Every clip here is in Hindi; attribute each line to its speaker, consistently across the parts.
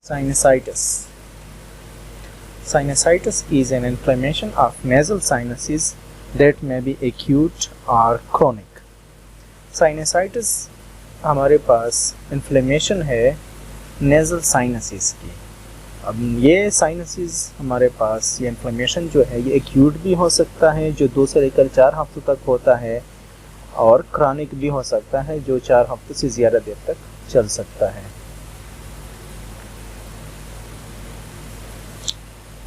Speaker 1: Sinusitis. Sinusitis is an inflammation of nasal sinuses that may be acute or chronic. Sinusitis हमारे पास इन्फ्लेमेशन है नेज़ल साइनसिस की। अब ये साइनसिस हमारे पास ये इन्फ्लेमेशन जो है ये एक्यूट भी हो सकता है जो 2 से लेकर 4 हफ्तों तक होता है, और क्रॉनिक भी हो सकता है जो 4 हफ्तों से ज़्यादा देर तक चल सकता है।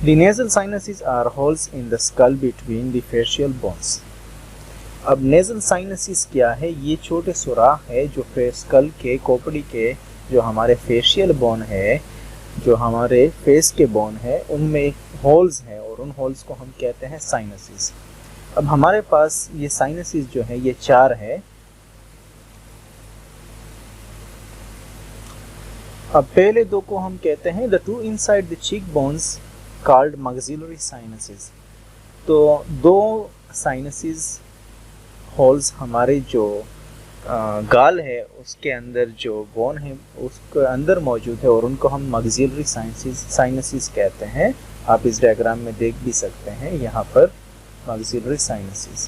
Speaker 1: The nasal sinuses are holes in the skull between the facial bones. अब नेज़ल साइनसिस क्या है? ये छोटे सुराख है जो स्कल के खोपड़ी के जो हमारे फेशियल बोन है, जो हमारे फेस के बोन है, उनमें होल्स हैं और उन होल्स को हम कहते हैं साइनसिस। अब हमारे पास ये साइनसिस जो है ये 4 है। अब पहले 2 को हम कहते हैं the two inside the cheekbones called maxillary sinuses। तो 2 साइनसिस होल्स हमारे जो गाल है उसके अंदर जो बोन है उसके अंदर मौजूद है और उनको हम मैक्सिलरी साइनसिस कहते हैं। आप इस डायग्राम में देख भी सकते हैं यहाँ पर maxillary sinuses.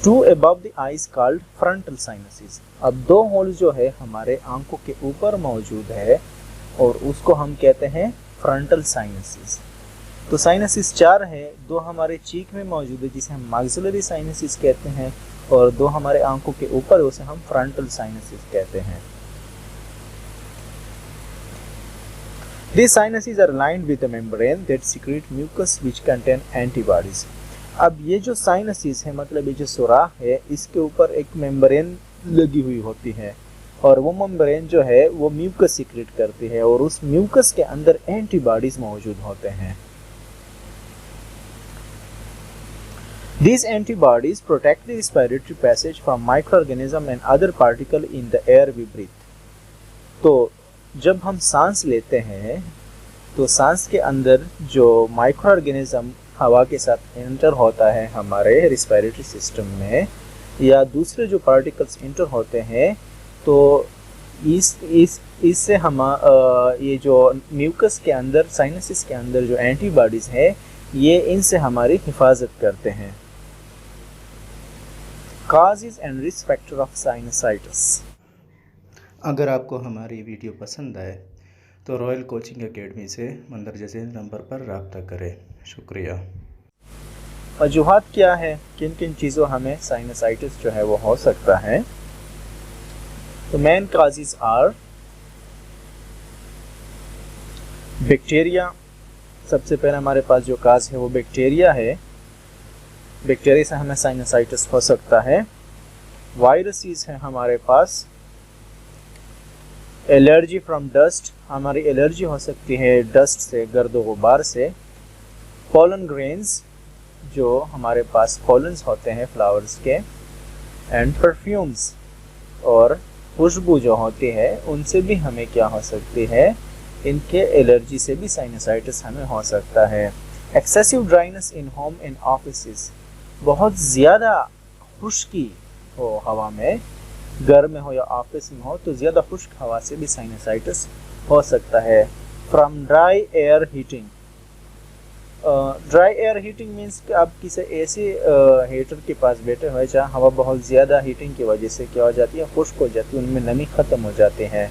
Speaker 1: 2 above the eyes called frontal sinuses। अब 2 होल जो है हमारे आंखों के ऊपर मौजूद है और उसको हम कहते हैं फ्रंटल साइनसिस। तो साइनसिस 4 है, 2 हमारे चीक में मौजूद है जिसे हम मैक्सिलरी साइनसिस कहते हैं, और 2 हमारे आंखों के ऊपर उसे हम फ्रंटल साइनसिस कहते हैं। These sinuses are lined with a membrane that secrete mucus which contain antibodies। अब ये जो साइनसिस है मतलब ये जो सुराख है इसके ऊपर एक मेम्ब्रेन लगी हुई होती है और वो मेम्ब्रेन जो है वो म्यूकस सीक्रेट करती है और उस म्यूकस के अंदर एंटीबॉडीज मौजूद होते हैं। These antibodies protect the respiratory passage from microorganisms and other particles in the air we breathe। तो जब हम सांस लेते हैं तो सांस के अंदर जो माइक्रो ऑर्गेनिज्म हवा के साथ एंटर होता है हमारे रिस्पिरेटरी सिस्टम में, या दूसरे जो पार्टिकल्स एंटर होते हैं, तो इससे हम ये जो म्यूकस के अंदर साइनसिस के अंदर जो एंटीबॉडीज है ये इनसे हमारी हिफाजत करते हैं। Causes and risk factor of sinusitis।
Speaker 2: अगर आपको हमारी वीडियो पसंद आए तो रॉयल कोचिंग एकेडमी से मंदरजा ज़ैन नंबर पर रब्ता करें। शुक्रिया।
Speaker 1: वजूहात क्या है, किन किन चीज़ों हमें साइनसाइटिस जो है वो हो सकता है? तो मेन काजेज आर बैक्टीरिया। सबसे पहले हमारे पास जो काज है वो बैक्टीरिया है, बैक्टीरिया से हमें साइनसाइटिस हो सकता है। वायरसेस है हमारे पास। एलर्जी फ्रॉम डस्ट, हमारी एलर्जी हो सकती है डस्ट से, गर्द गुबार से। पोलन ग्रेन्स, जो हमारे पास पोलन्स होते हैं फ्लावर्स के। एंड परफ्यूम्स, और खुशबू जो होती है उनसे भी हमें क्या हो सकती है, इनके एलर्जी से भी साइनसाइटिस हमें हो सकता है। Excessive dryness in home and offices, बहुत ज़्यादा खुश्की हो हवा में, घर में हो या ऑफिस में हो, तो ज़्यादा खुश्क हवा से भी साइनसाइटिस हो सकता है। From dry air heating, dry air heating means कि आप किसी ऐसे हीटर के पास बैठे हुए जहाँ हवा बहुत ज़्यादा हीटिंग की वजह से क्या हो जाती है, खुश्क हो जाती है, उनमें नमी ख़त्म हो जाती है।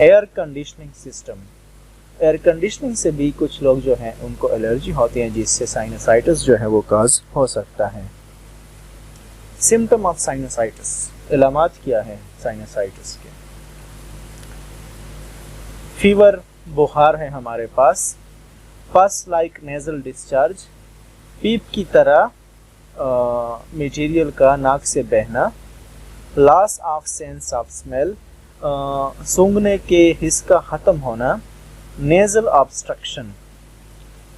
Speaker 1: Air conditioning system, air conditioning से भी कुछ लोग जो हैं उनको एलर्जी होती है जिससे साइनसाइटिस जो है वो काज हो सकता है। सिम्टम ऑफ साइनसाइटिस, इलामात क्या है साइनसाइटिस के? फीवर, बुखार है हमारे पास। पस लाइक नेजल डिस्चार्ज, पीप की तरह मटेरियल का नाक से बहना। Loss of sense of smell, सूंघने के हिस्स का ख़त्म होना। नेजल ऑब्स्ट्रक्शन,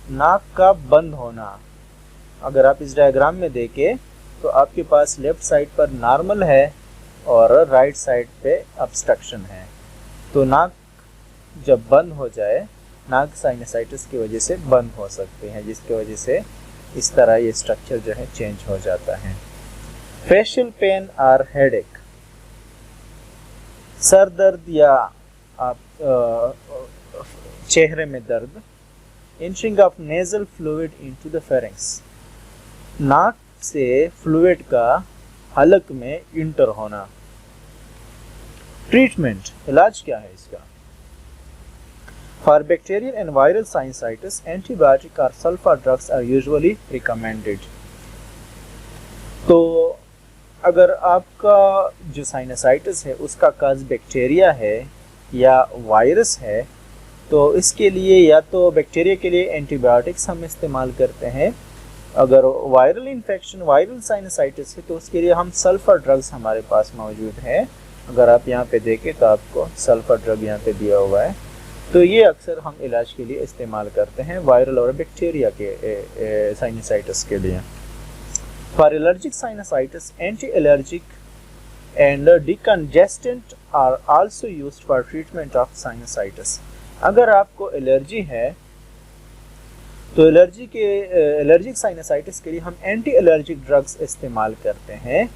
Speaker 1: नाक का बंद होना। अगर आप इस डायग्राम में देखें तो आपके पास लेफ्ट साइड पर नॉर्मल है और राइट साइड पे ऑब्स्ट्रक्शन है। तो नाक जब बंद हो जाए, नाक साइनसाइटिस की वजह से बंद हो सकती है, जिसकी वजह से इस तरह ये स्ट्रक्चर जो है चेंज हो जाता है। फेशियल पेन और हेडेक, सर दर्द या आप चेहरे में दर्द, entering of nasal fluid into the pharynx, नाक से फ्लूइड का हलक में इंटर होना। ट्रीटमेंट, इलाज क्या है इसका? For bacterial and viral sinusitis antibiotic और sulphur drugs are usually recommended. तो अगर आपका जो साइनसाइटिस है उसका काज बैक्टीरिया है या वायरस है, तो इसके लिए या तो बैक्टीरिया के लिए एंटीबायोटिक्स हम इस्तेमाल करते हैं, अगर वायरल इन्फेक्शन, वायरल साइनसाइटिस है तो उसके लिए हम सल्फर ड्रग्स हमारे पास मौजूद है। अगर आप यहाँ पे देखें तो आपको सल्फर ड्रग यहाँ पे दिया हुआ है। तो ये अक्सर हम इलाज के लिए इस्तेमाल करते हैं वायरल और बैक्टीरिया के साइनसाइटिस के लिए। For allergic sinusitis anti allergic and decongestant are also used for treatment of sinusitis. अगर आपको एलर्जी है तो एलर्जिक साइनसाइटिस के लिए हम एंटी एलर्जिक ड्रग्स इस्तेमाल करते हैं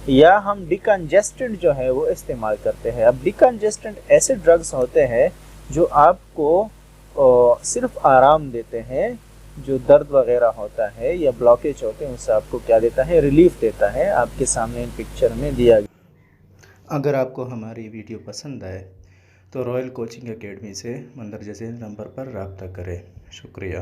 Speaker 1: या हम डिकंजेस्टेंट जो है वो इस्तेमाल करते हैं। अब डिकंजेस्टेंट ऐसे ड्रग्स होते हैं जो आपको सिर्फ आराम देते हैं, जो दर्द वगैरह होता है या ब्लॉकेज होते हैं उससे आपको क्या देता है, रिलीफ देता है। आपके सामने इन पिक्चर में दिया गया।
Speaker 2: अगर आपको हमारी वीडियो पसंद आए तो रॉयल कोचिंग एकेडमी से मंदरजा ज़ैन नंबर पर रब्ता करें। शुक्रिया।